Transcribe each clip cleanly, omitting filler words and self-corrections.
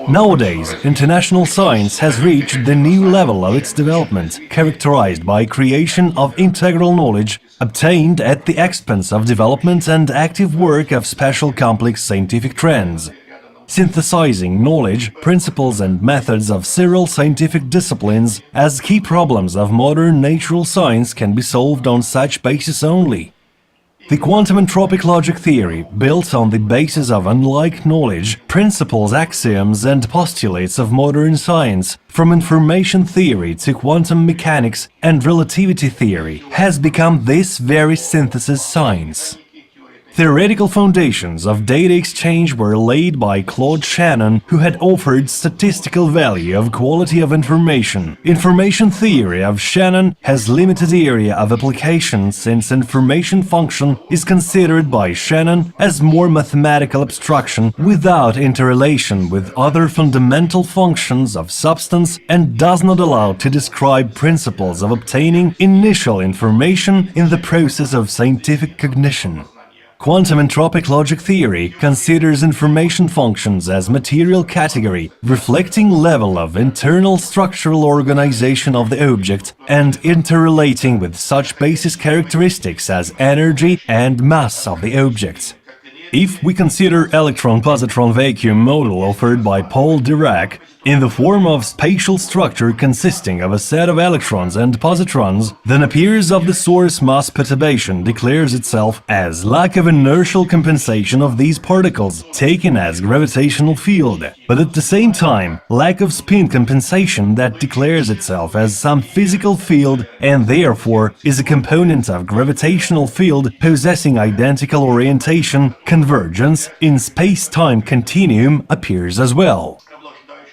Nowadays, international science has reached the new level of its development, characterized by creation of integral knowledge obtained at the expense of development and active work of special complex scientific trends. Synthesizing knowledge, principles and methods of several scientific disciplines as key problems of modern natural science can be solved on such basis only. The quantum entropic logic theory, built on the basis of unlike knowledge, principles, axioms and postulates of modern science, from information theory to quantum mechanics and relativity theory, has become this very synthesis science. Theoretical foundations of data exchange were laid by Claude Shannon, who had offered statistical value of quality of information. Information theory of Shannon has limited area of application, since information function is considered by Shannon as more mathematical abstraction without interrelation with other fundamental functions of substance and does not allow to describe principles of obtaining initial information in the process of scientific cognition. Quantum entropic logic theory considers information functions as material category, reflecting level of internal structural organization of the object and interrelating with such basis characteristics as energy and mass of the object. If we consider electron-positron vacuum model offered by Paul Dirac, in the form of spatial structure consisting of a set of electrons and positrons, then appears of the source mass perturbation declares itself as lack of inertial compensation of these particles, taken as gravitational field, but at the same time, lack of spin compensation that declares itself as some physical field and therefore is a component of gravitational field possessing identical orientation, convergence in space-time continuum appears as well.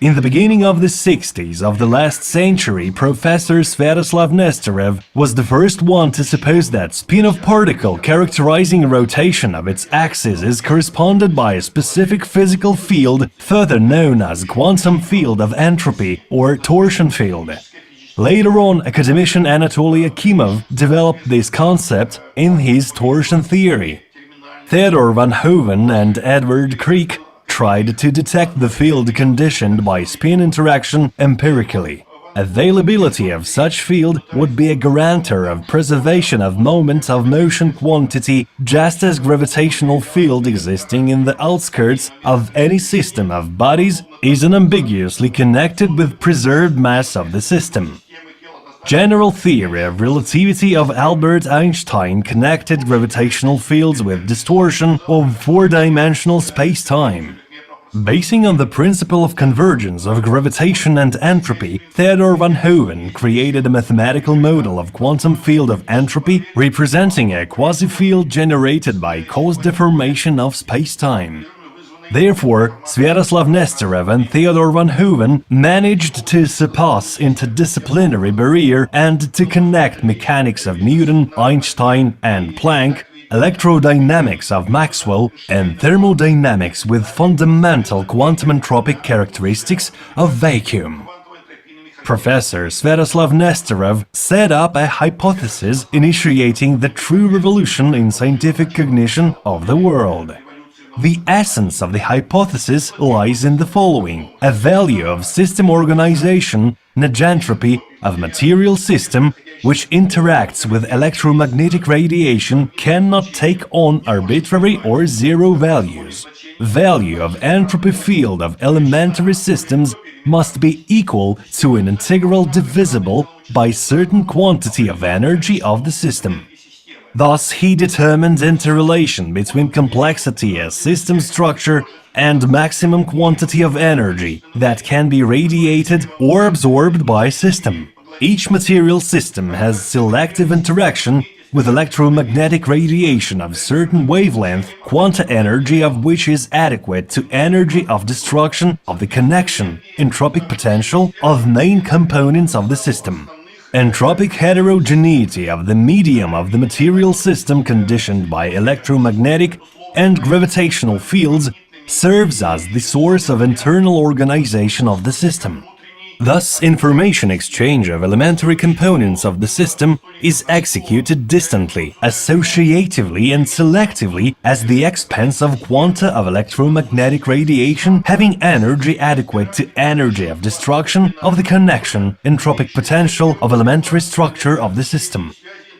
In the beginning of the 60s of the last century, Professor Sviatoslav Nesterov was the first one to suppose that spin of particle characterizing rotation of its axis is corresponded by a specific physical field, further known as quantum field of entropy or torsion field. Later on, academician Anatoly Akimov developed this concept in his torsion theory. Theodor van Hoven and Edward Creek tried to detect the field conditioned by spin interaction empirically. Availability of such field would be a guarantor of preservation of moment of motion quantity, just as gravitational field existing in the outskirts of any system of bodies is unambiguously connected with preserved mass of the system. General theory of relativity of Albert Einstein connected gravitational fields with distortion of four-dimensional space-time. Basing on the principle of convergence of gravitation and entropy, Theodor van Hoven created a mathematical model of quantum field of entropy representing a quasi-field generated by cause deformation of space-time. Therefore, Sviatoslav Nesterov and Theodor van Hoven managed to surpass interdisciplinary barrier and to connect mechanics of Newton, Einstein and Planck, electrodynamics of Maxwell and thermodynamics with fundamental quantum entropic characteristics of vacuum. Professor Sviatoslav Nesterov set up a hypothesis initiating the true revolution in scientific cognition of the world. The essence of the hypothesis lies in the following: a value of system organization, negentropy of material system, which interacts with electromagnetic radiation, cannot take on arbitrary or zero values. Value of entropy field of elementary systems must be equal to an integral divisible by certain quantity of energy of the system. Thus, he determined interrelation between complexity as system structure and maximum quantity of energy that can be radiated or absorbed by a system. Each material system has selective interaction with electromagnetic radiation of certain wavelength, quanta energy of which is adequate to energy of destruction of the connection, entropic potential of main components of the system. Entropic heterogeneity of the medium of the material system conditioned by electromagnetic and gravitational fields serves as the source of internal organization of the system. Thus, information exchange of elementary components of the system is executed distantly, associatively and selectively at the expense of quanta of electromagnetic radiation having energy adequate to energy of destruction of the connection, entropic potential of elementary structure of the system.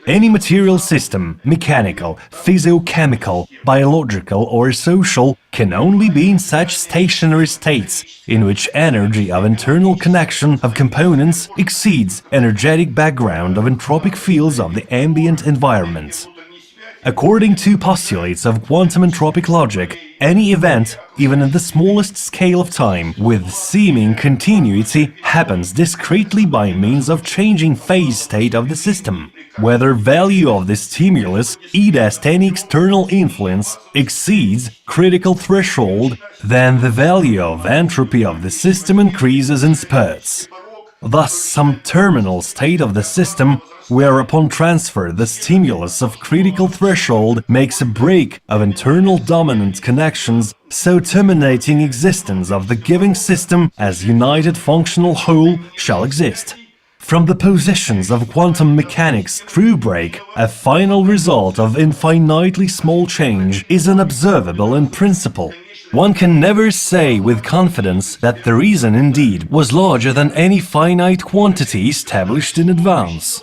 Any material system, mechanical, physiochemical, biological or social, can only be in such stationary states in which energy of internal connection of components exceeds energetic background of entropic fields of the ambient environment. According to postulates of quantum entropic logic, any event, even in the smallest scale of time, with seeming continuity, happens discretely by means of changing phase state of the system. Whether value of the stimulus, e.g. any external influence, exceeds critical threshold, then the value of entropy of the system increases in spurts. Thus, some terminal state of the system, where upon transfer the stimulus of critical threshold makes a break of internal dominant connections, so terminating existence of the giving system as united functional whole shall exist. From the positions of quantum mechanics true break, a final result of infinitely small change is unobservable in principle. One can never say with confidence that the reason indeed was larger than any finite quantity established in advance.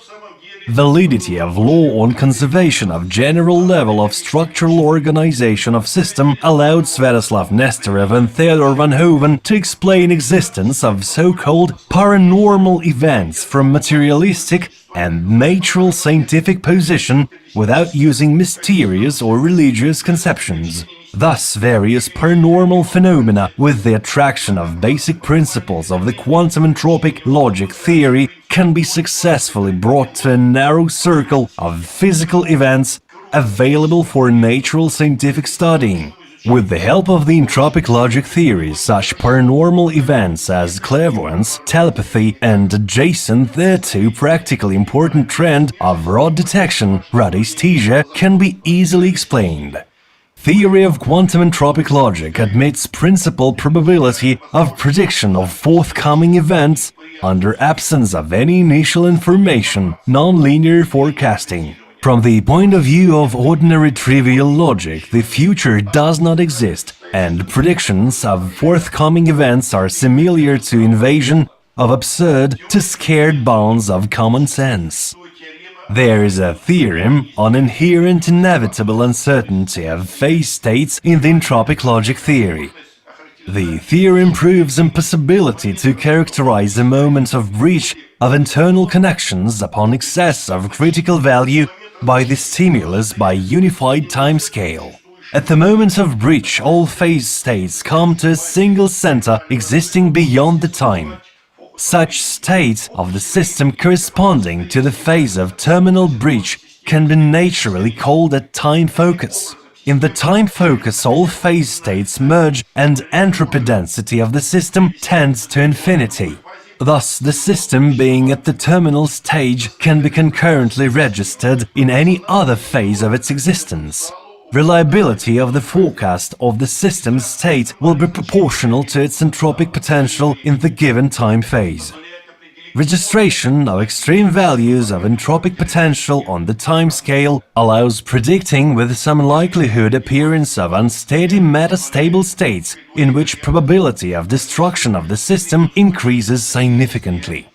Validity of law on conservation of general level of structural organization of system allowed Sviatoslav Nesterov and Theodor van Hoven to explain existence of so-called paranormal events from materialistic and natural scientific position without using mysterious or religious conceptions. Thus, various paranormal phenomena with the attraction of basic principles of the quantum entropic logic theory can be successfully brought to a narrow circle of physical events available for natural scientific studying. With the help of the entropic logic theory, such paranormal events as clairvoyance, telepathy, and adjacent thereto practically important trend of rod detection, radiesthesia, can be easily explained. Theory of quantum entropic logic admits principal probability of prediction of forthcoming events under absence of any initial information, non-linear forecasting. From the point of view of ordinary trivial logic, the future does not exist, and predictions of forthcoming events are similar to invasion of absurd to scared bounds of common sense. There is a theorem on inherent inevitable uncertainty of phase states in the entropic logic theory. The theorem proves impossibility to characterize a moment of breach of internal connections upon excess of critical value by the stimulus by unified timescale. At the moment of breach, all phase states come to a single center existing beyond the time. Such state of the system corresponding to the phase of terminal breach can be naturally called a time focus. In the time focus, all phase states merge and entropy density of the system tends to infinity. Thus, the system being at the terminal stage can be concurrently registered in any other phase of its existence. Reliability of the forecast of the system's state will be proportional to its entropic potential in the given time phase. Registration of extreme values of entropic potential on the time scale allows predicting with some likelihood appearance of unsteady metastable states in which probability of destruction of the system increases significantly.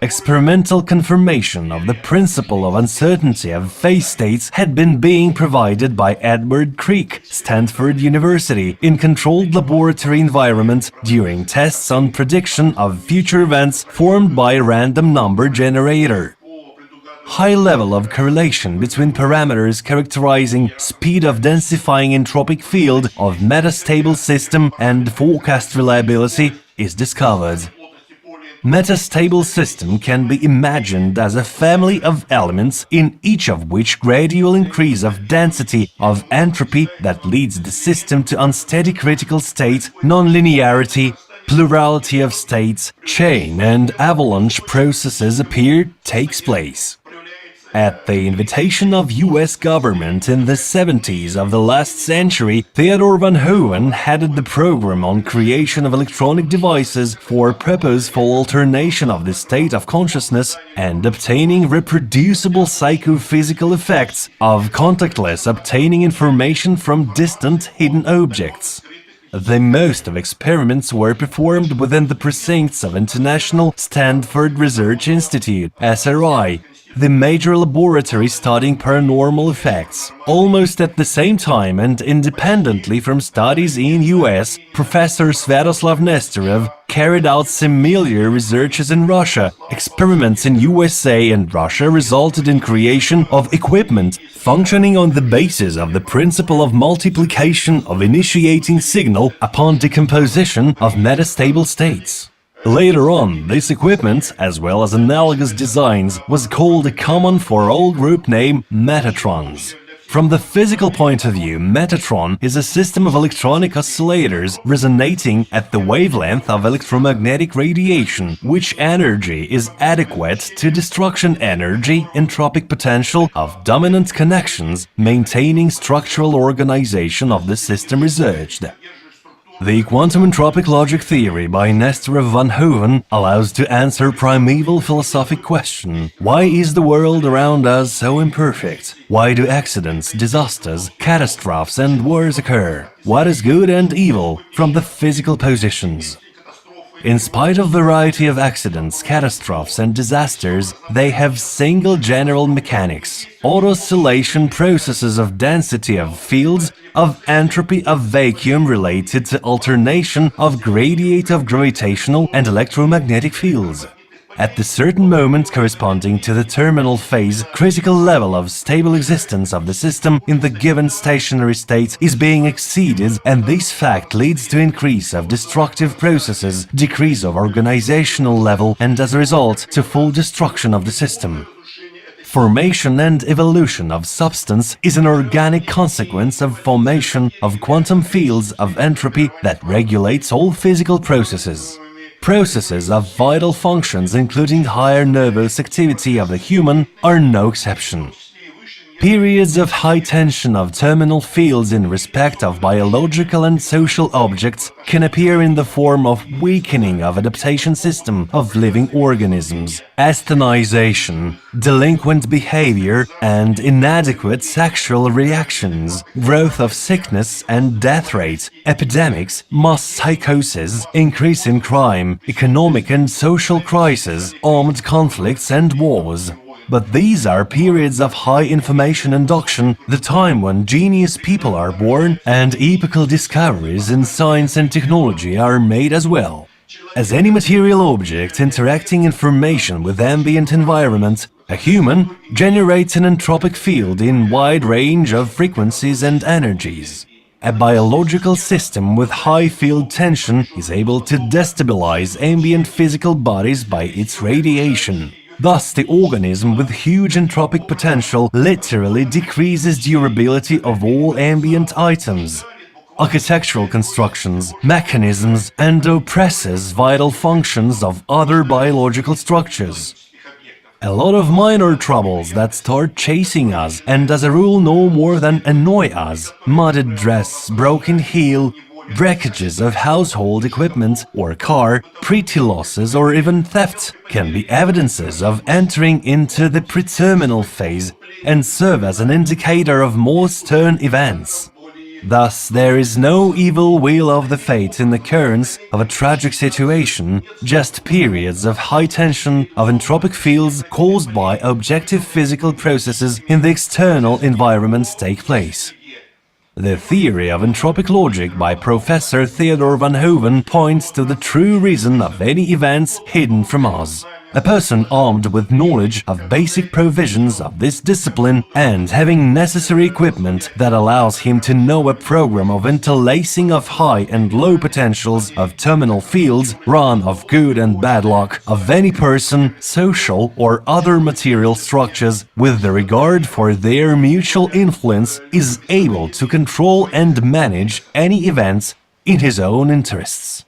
Experimental confirmation of the principle of uncertainty of phase states had been being provided by Edward Creek, Stanford University, in controlled laboratory environment during tests on prediction of future events formed by a random number generator. High level of correlation between parameters characterizing speed of densifying entropic field of metastable system and forecast reliability is discovered. Metastable system can be imagined as a family of elements in each of which gradual increase of density of entropy that leads the system to unsteady critical state, nonlinearity, plurality of states, chain and avalanche processes takes place. At the invitation of US government in the 70s of the last century, Theodor van Hoven headed the program on creation of electronic devices for purposeful alternation of the state of consciousness and obtaining reproducible psychophysical effects of contactless obtaining information from distant hidden objects. The most of experiments were performed within the precincts of International Stanford Research Institute, SRI, the major laboratory studying paranormal effects. Almost at the same time and independently from studies in US, Professor Sviatoslav Nesterov carried out similar researches in Russia. Experiments in USA and Russia resulted in creation of equipment functioning on the basis of the principle of multiplication of initiating signal upon decomposition of metastable states. Later on, this equipment, as well as analogous designs, was called a common for all group name Metatrons. From the physical point of view, Metatron is a system of electronic oscillators resonating at the wavelength of electromagnetic radiation, which energy is adequate to destruction energy, entropic potential of dominant connections, maintaining structural organization of the system researched. The quantum entropic logic theory by Nesterov van Hoven allows to answer primeval philosophic question: why is the world around us so imperfect? Why do accidents, disasters, catastrophes and wars occur? What is good and evil from the physical positions? In spite of variety of accidents, catastrophes and disasters, they have single general mechanics, auto-oscillation processes of density of fields, of entropy of vacuum related to alternation of gradient of gravitational and electromagnetic fields. At the certain moment corresponding to the terminal phase, critical level of stable existence of the system in the given stationary state is being exceeded, and this fact leads to increase of destructive processes, decrease of organizational level, and as a result to full destruction of the system. Formation and evolution of substance is an organic consequence of formation of quantum fields of entropy that regulates all physical processes. Processes of vital functions, including higher nervous activity of the human, are no exception. Periods of high tension of terminal fields in respect of biological and social objects can appear in the form of weakening of adaptation system of living organisms, asthenization, delinquent behavior and inadequate sexual reactions, growth of sickness and death rate, epidemics, mass psychosis, increase in crime, economic and social crisis, armed conflicts and wars. But these are periods of high information induction, the time when genius people are born and epochal discoveries in science and technology are made as well. As any material object interacting information with ambient environment, a human generates an entropic field in wide range of frequencies and energies. A biological system with high field tension is able to destabilize ambient physical bodies by its radiation. Thus, the organism with huge entropic potential literally decreases durability of all ambient items, architectural constructions, mechanisms, and oppresses vital functions of other biological structures. A lot of minor troubles that start chasing us and as a rule no more than annoy us, mudded dress, broken heel, breakages of household equipment or car, pretty losses or even theft can be evidences of entering into the preterminal phase and serve as an indicator of more stern events. Thus, there is no evil will of the fate in the occurrence of a tragic situation, just periods of high tension of entropic fields caused by objective physical processes in the external environments take place. The theory of entropic logic by Professor Theodor van Hoven points to the true reason of any events hidden from us. A person armed with knowledge of basic provisions of this discipline and having necessary equipment that allows him to know a program of interlacing of high and low potentials of terminal fields, run of good and bad luck, of any person, social or other material structures, with the regard for their mutual influence, is able to control and manage any events in his own interests.